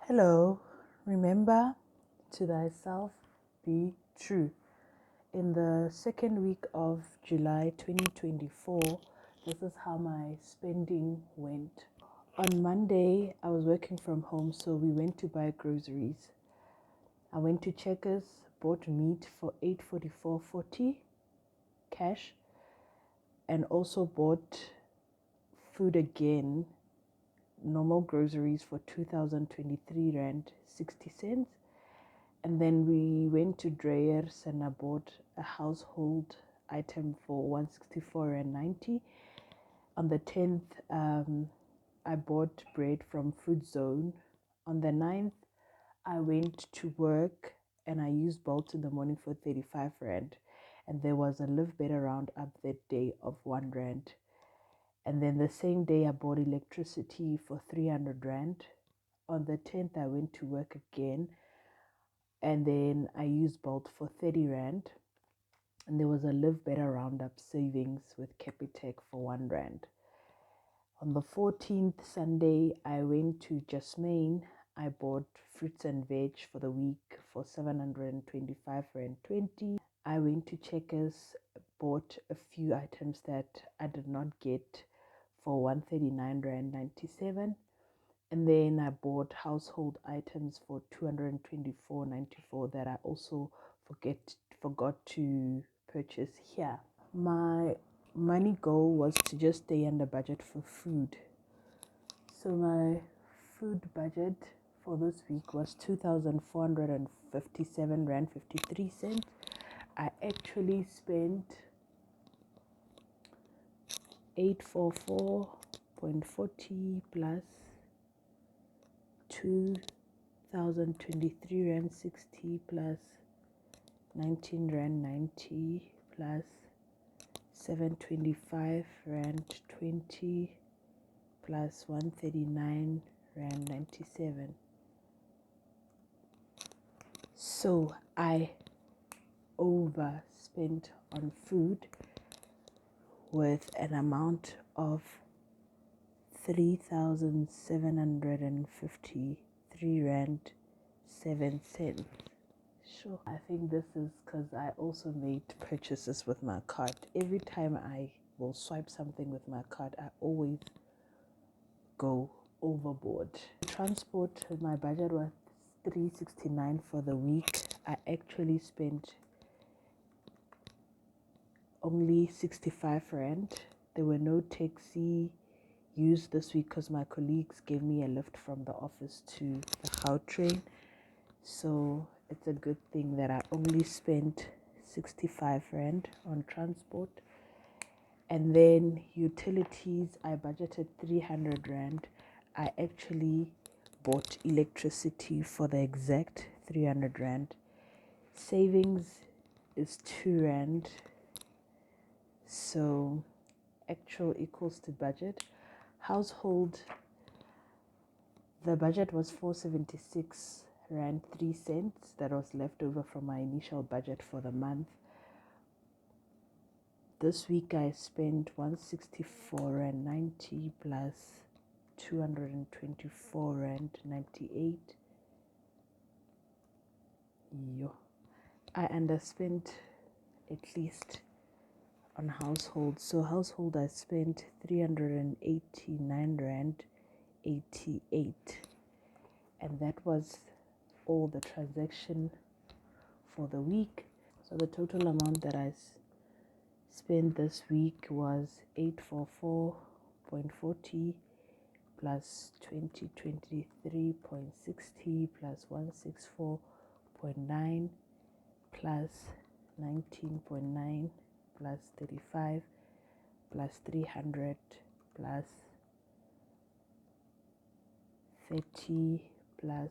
Hello, remember to thyself be true. In the second week of July 2024, this is how my spending went. On Monday, I was working from home, so we went to buy groceries. I went to Checkers, bought meat for $844.40 cash, and also bought food again, normal groceries for 2023 rand 60 cents. And then we went to Dreyer's and I bought a household item for 164.90. On the 10th, I bought bread from Food Zone. On the 9th, I went to work and I used Bolt in the morning for 35 rand. And there was a Live Better roundup that day of 1 rand. And then the same day, I bought electricity for 300 rand. On the 10th, I went to work again. And then I used Bolt for 30 rand. And there was a Live Better roundup savings with Capitec for 1 rand. On the 14th, Sunday, I went to Jasmine. I bought fruits and veg for the week for 725 rand 20. I went to Checkers, bought a few items that I did not get for 139 rand 97. And then I bought household items for 224.94 that I also forgot to purchase here. My money goal was to just stay under budget for food. So my food budget for this week was 2,457 rand 53 cents. I actually spent 844.40 plus 2,023 rand 60 plus 19 rand 90 plus 725 rand 20 plus 139 rand 97. So I overspent on food with an amount of 3,753 rand 7 cents. Sure. I think this is because I also made purchases with my card. Every time I will swipe something with my card, I always go overboard. Transport, my budget was 369 for the week. I actually spent only 65 rand. There were no taxi used this week because my colleagues gave me a lift from the office to the Gautrain. So it's a good thing that I only spent 65 rand on transport. And then utilities, I budgeted 300 rand. I actually bought electricity for the exact 300 rand. Savings is 2 rand. So actual equals to budget. Household, the budget was 476 rand 3 cents. That was left over from my initial budget for the month. This week I spent 164 rand 90 plus 224 rand 98. Yo, I underspent at least on household. So household I spent 389 rand 88, and that was all the transaction for the week. So the total amount that I spent this week was 844.40 plus 2023.60 plus 164.9 plus 19.9 plus 35 plus 300 plus 30 plus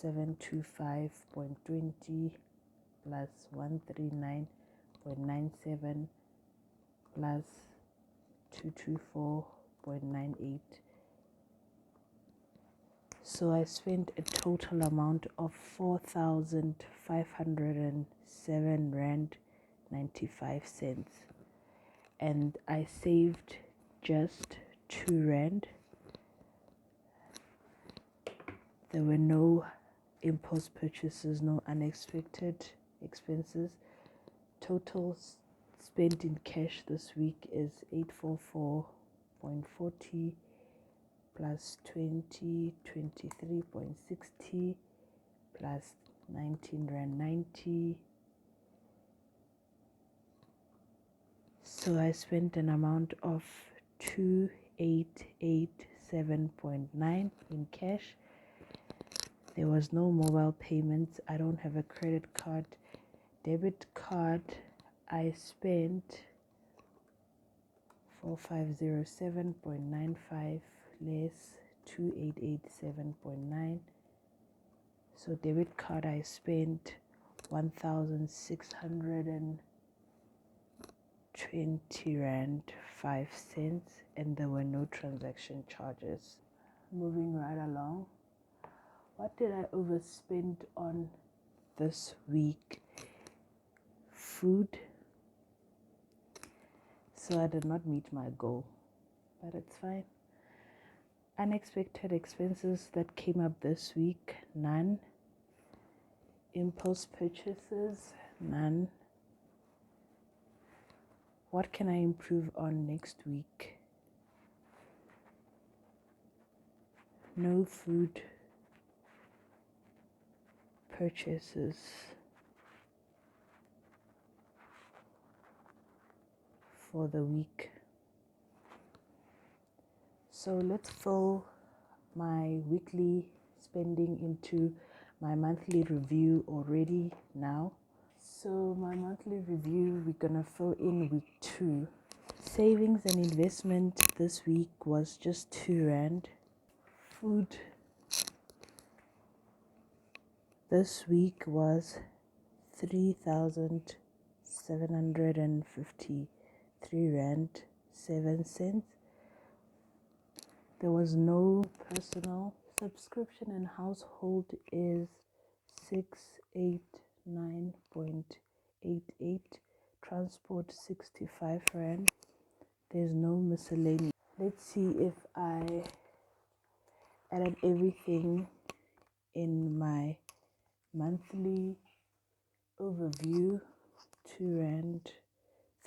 725.20 plus 139.97 plus 224.98. So I spent a total amount of 4,507 rand 95 cents, and I saved just 2 rand. There were no impulse purchases, no unexpected expenses. Total spent in cash this week is 844.40 plus 20, 23.60 plus 19 rand 90. So I spent an amount of 2887.9 in cash. There was no mobile payments. I don't have a credit card. Debit card, I spent 4507.95 less 2887.9. So debit card, I spent 1620 rand 5 cents, and there were no transaction charges. Moving right along, what did I overspend on this week? Food. So I did not meet my goal, but it's fine. Unexpected expenses that came up this week, none. Impulse purchases, none. What can I improve on next week? No food purchases for the week. So let's fill my weekly spending into my monthly review already now. So my monthly review, we're gonna fill in week 2. Savings and investment this week was just 2 rand. Food this week was 3,753 rand 7 cents. There was no personal. Subscription and household is 689.88. Transport 65 rand. There's no miscellaneous. Let's see if I added everything in my monthly overview. 2 rand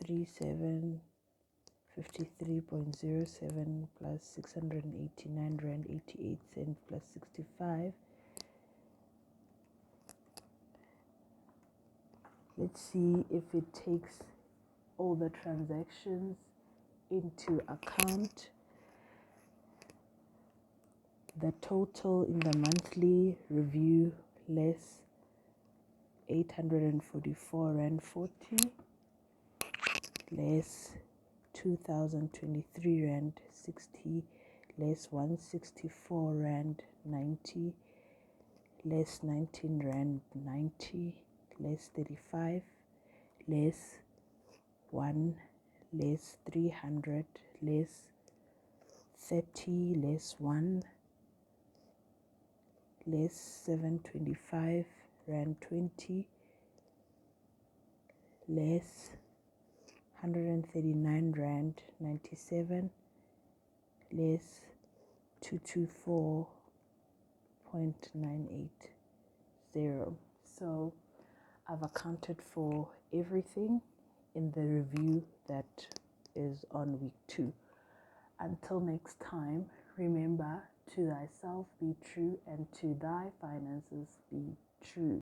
3753.07 plus 689 rand 88 cents plus 65. Let's see if it takes all the transactions into account. The total in the monthly review less 844 rand 40 less 2023 rand 60 less 164 rand 90 less 19 rand 90 less 35 less 1 less 300 less 30 less 1 less 725 rand 20 less 139 rand 97 less 224.980. So I've accounted for everything in the review that is on week 2. Until next time, remember, to thyself be true and to thy finances be true.